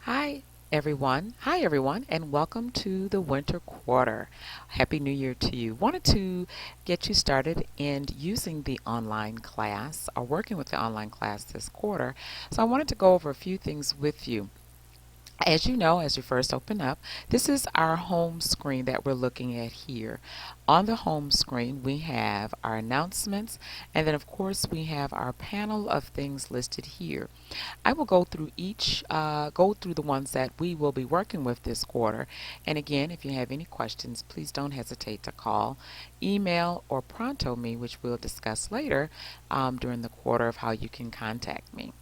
Hi Hi everyone, and welcome to the winter quarter. Happy New Year to you. Wanted to get you started in using the online class or working with the online class this quarter. So I wanted to go over a few things with you. As you know, as you first open up, this is our home screen that we're looking at here. On the home screen, we have our announcements, and then of course we have our panel of things listed here. I will go through the ones that we will be working with this quarter. And again, if you have any questions, please don't hesitate to call, email, or pronto me, which we'll discuss later during the quarter of how you can contact me.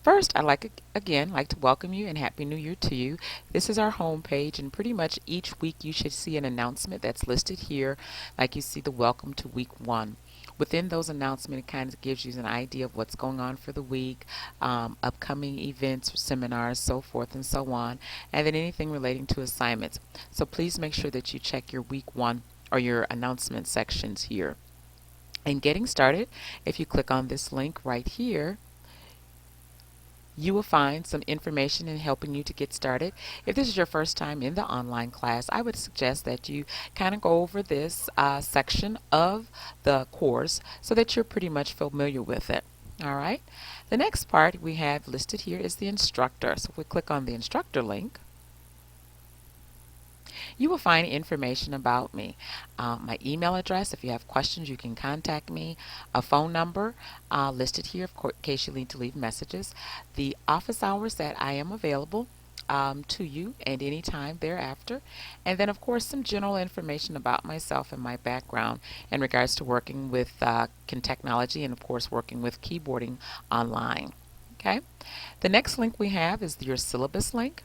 First, I'd like to welcome you and Happy New Year to you. This is our home page, and pretty much each week you should see an announcement that's listed here, like you see the welcome to week one. Within those announcements, it kind of gives you an idea of what's going on for the week, upcoming events, seminars, so forth and so on, and then anything relating to assignments. So please make sure that you check your week one or your announcement sections here. And getting started, if you click on this link right here, you will find some information in helping you to get started. If this is your first time in the online class, I would suggest that you kind of go over this section of the course so that you're pretty much familiar with it. All right. The next part we have listed here is the instructor. So if we click on the instructor link, you will find information about me. My email address, if you have questions, you can contact me. A phone number listed here in case you need to leave messages. The office hours that I am available to you at any time thereafter. And then, of course, some general information about myself and my background in regards to working with technology and, of course, working with keyboarding online. Okay. The next link we have is your syllabus link.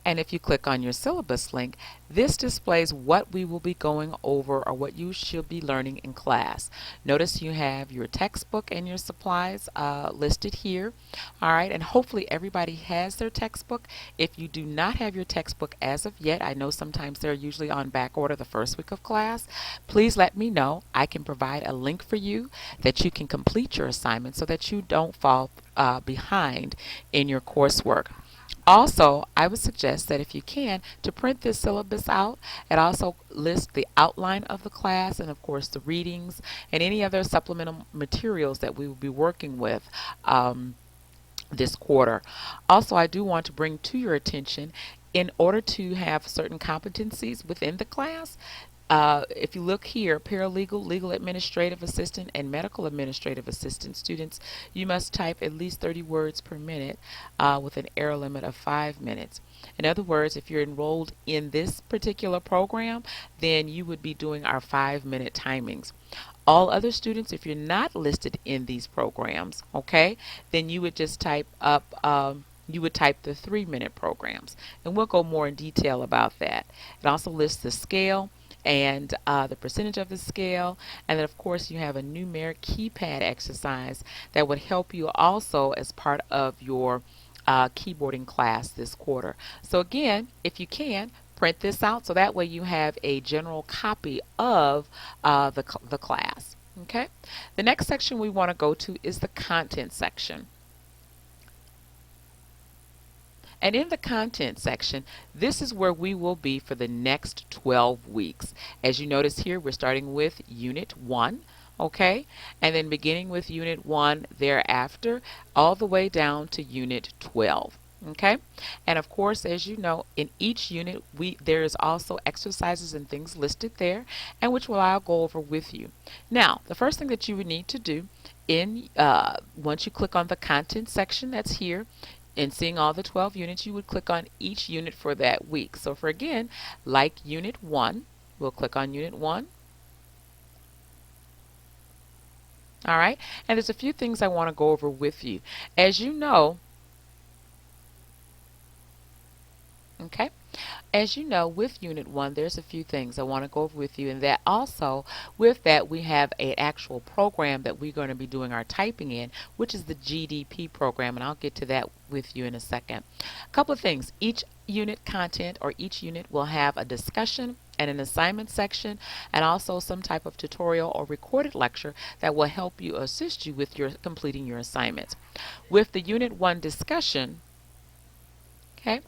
And if you click on your syllabus link, this displays what we will be going over or what you should be learning in class. Notice you have your textbook and your supplies listed here. All right, and hopefully everybody has their textbook. If you do not have your textbook as of yet, I know sometimes they're usually on back order the first week of class. Please let me know. I can provide a link for you that you can complete your assignment so that you don't fall behind in your coursework. Also, I would suggest that if you can, to print this syllabus out. It also lists the outline of the class and, of course, the readings and any other supplemental materials that we will be working with this quarter. Also, I do want to bring to your attention, in order to have certain competencies within the class, if you look here, paralegal, legal administrative assistant, and medical administrative assistant students, you must type at least 30 words per minute with an error limit of 5 minutes. In other words, if you're enrolled in this particular program, then you would be doing our 5-minute timings. All other students, if you're not listed in these programs, okay, then you would just type up. You would type the 3-minute programs, and we'll go more in detail about that. It also lists the scale and the percentage of the scale, and then of course you have a numeric keypad exercise that would help you also as part of your keyboarding class this quarter. So again, if you can, print this out so that way you have a general copy of the class. Okay. The next section we want to go to is the content section. And in the content section, this is where we will be for the next 12 weeks. As you notice here, we're starting with Unit 1, okay? And then beginning with Unit 1 thereafter, all the way down to Unit 12. Okay, and of course, as you know, in each unit there is also exercises and things listed there, and which I'll go over with you. Now, the first thing that you would need to do in once you click on the content section that's here, and seeing all the 12 units, you would click on each unit for that week. So for again, like Unit 1, we'll click on Unit 1. All right, and there's a few things I want to go over with you. As you know, okay, as you know, with Unit 1, there's a few things I want to go over with you, and that also, with that, we have an actual program that we're going to be doing our typing in, which is the GDP program, and I'll get to that with you in a second. A couple of things. Each unit content or each unit will have a discussion and an assignment section, and also some type of tutorial or recorded lecture that will help you assist you with your completing your assignments. With the Unit 1 discussion, Okay,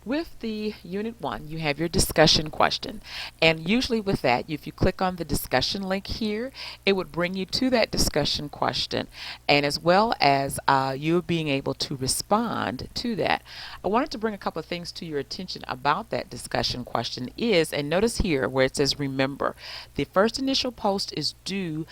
with the Unit 1, you have your discussion question. And usually with that, if you click on the discussion link here, it would bring you to that discussion question, and as well as you being able to respond to that. I wanted to bring a couple of things to your attention about that discussion question and notice here where it says remember, the first initial post is due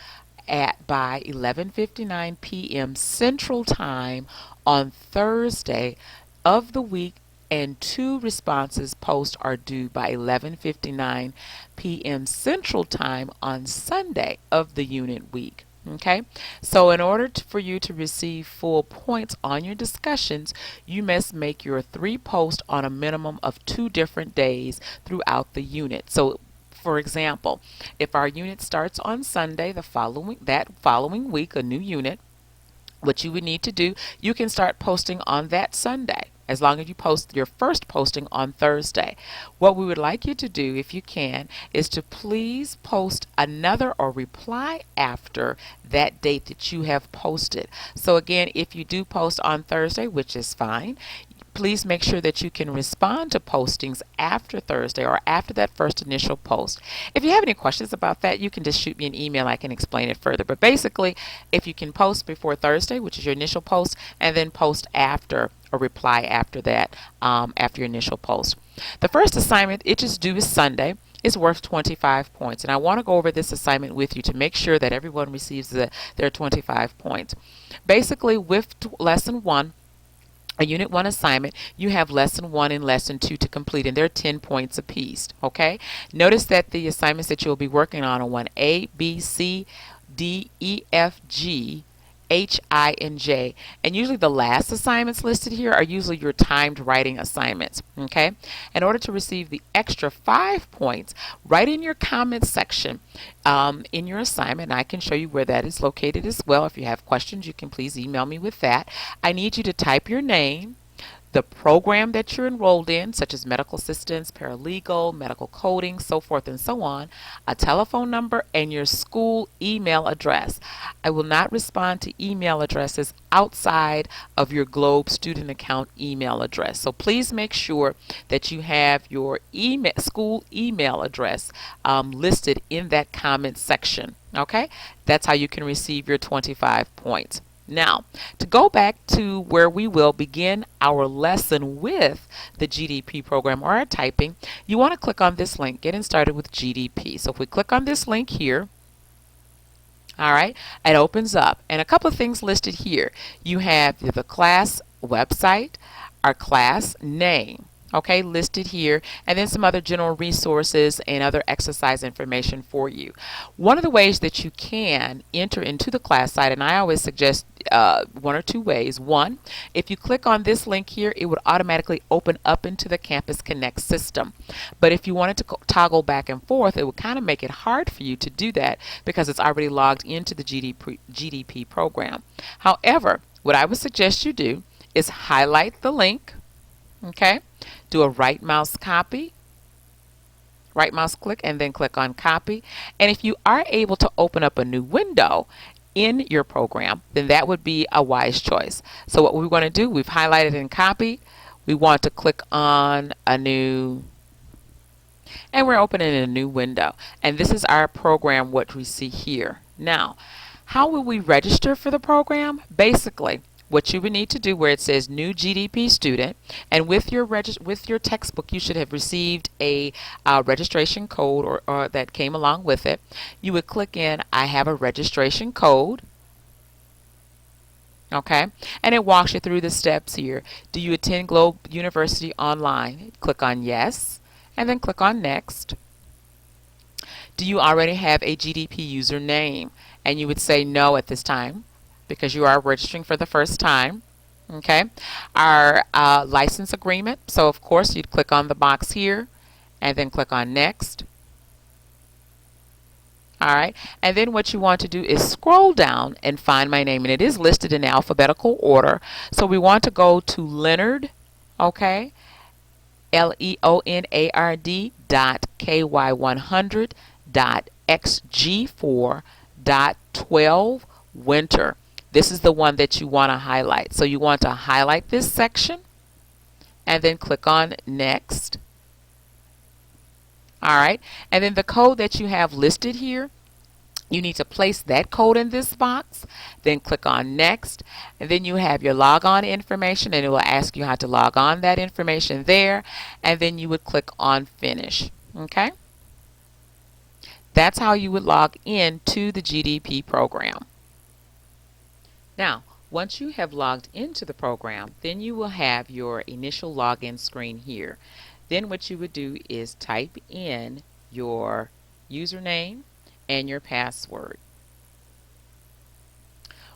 by 11:59 p.m. Central Time on Thursday of the week, and 2 responses posts are due by 11:59 p.m. Central Time on Sunday of the unit week. Okay, so in order for you to receive full points on your discussions, you must make your 3 posts on a minimum of 2 different days throughout the unit. So for example, if our unit starts on Sunday, that following week, a new unit, what you would need to do, you can start posting on that Sunday, as long as you post your first posting on Thursday. What we would like you to do, if you can, is to please post another or reply after that date that you have posted. So again, if you do post on Thursday, which is fine, please make sure that you can respond to postings after Thursday or after that first initial post. If you have any questions about that, you can just shoot me an email. I can explain it further. But basically, if you can post before Thursday, which is your initial post, and then post after or reply after that, after your initial post. The first assignment, it is due is Sunday, is worth 25 points. And I want to go over this assignment with you to make sure that everyone receives their 25 points. Basically, with lesson 1, a Unit 1 assignment, you have Lesson 1 and Lesson 2 to complete, and they're 10 points apiece, okay? Notice that the assignments that you'll be working on are 1A, B, C, D, E, F, G, H, I, and J. And usually the last assignments listed here are usually your timed writing assignments, okay? In order to receive the extra 5 points, write in your comments section in your assignment. And I can show you where that is located as well. If you have questions, you can please email me with that. I need you to type your name, the program that you're enrolled in, such as medical assistance, paralegal, medical coding, so forth and so on, a telephone number, and your school email address. I will not respond to email addresses outside of your Globe student account email address. So please make sure that you have your school email address listed in that comment section. Okay, that's how you can receive your 25 points. Now, to go back to where we will begin our lesson with the GDP program or our typing, you want to click on this link, Getting Started with GDP. So if we click on this link here, all right, it opens up, and a couple of things listed here. You have the class website, our class name, okay, listed here, and then some other general resources and other exercise information for you. One of the ways that you can enter into the class site, and I always suggest 1 or 2 ways. One, if you click on this link here, it would automatically open up into the Campus Connect system. But if you wanted to toggle back and forth, it would kind of make it hard for you to do that because it's already logged into the GDP program. However, what I would suggest you do is highlight the link, okay? Do a right mouse click, and then click on copy. And if you are able to open up a new window in your program, then that would be a wise choice. So what we want to do, we've highlighted and copied. We want to click on a new, and we're opening a new window. And this is our program, what we see here. Now, how will we register for the program? Basically, what you would need to do where it says new GDP student, and with your textbook you should have received a registration code or that came along with it. You would click in I have a registration code, okay, and it walks you through the steps here. Do you attend Globe University online? Click on yes, and then click on next. Do you already have a GDP username? And you would say no at this time, because you are registering for the first time. Okay, our license agreement, so of course you'd click on the box here and then click on next. Alright, and then what you want to do is scroll down and find my name, and it is listed in alphabetical order. So we want to go to Leonard, okay, leonard.ky100.xg4.12 winter. This is the one that you want to highlight. So you want to highlight this section, and then click on Next. All right, and then the code that you have listed here, you need to place that code in this box, then click on Next, and then you have your logon information, and it will ask you how to log on that information there, and then you would click on Finish. Okay, that's how you would log in to the GDP program. Now, once you have logged into the program, then you will have your initial login screen here. Then what you would do is type in your username and your password.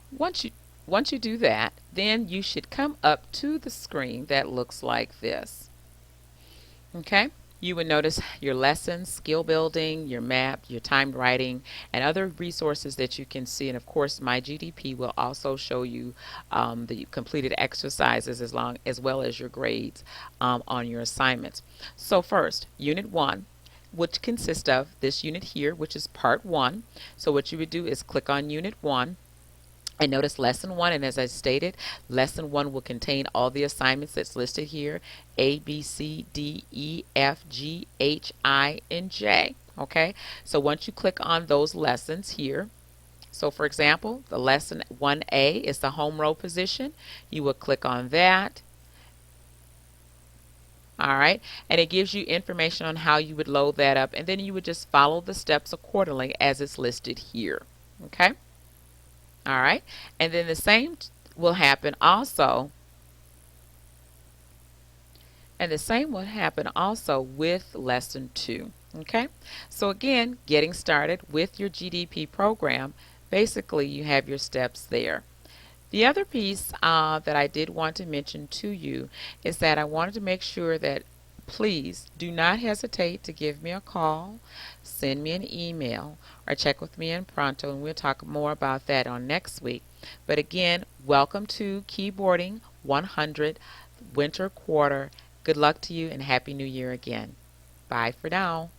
Once you do that, then you should come up to the screen that looks like this. Okay? You would notice your lessons, skill building, your map, your timed writing, and other resources that you can see. And of course, My GDP will also show you the completed exercises as well as your grades on your assignments. So first, Unit 1, which consists of this unit here, which is Part 1. So what you would do is click on Unit 1. And notice Lesson 1, and as I stated, Lesson 1 will contain all the assignments that's listed here, A, B, C, D, E, F, G, H, I, and J. Okay, so once you click on those lessons here, so for example, the Lesson 1A is the home row position. You will click on that. All right, and it gives you information on how you would load that up, and then you would just follow the steps accordingly as it's listed here. Okay. All right, and then the same will happen also, with Lesson 2. Okay, so again, getting started with your GDP program, basically you have your steps there. The other piece that I did want to mention to you is that I wanted to make sure that please do not hesitate to give me a call, send me an email, or check with me in Pronto, and we'll talk more about that on next week. But again, welcome to Keyboarding 100 Winter Quarter. Good luck to you and Happy New Year again. Bye for now.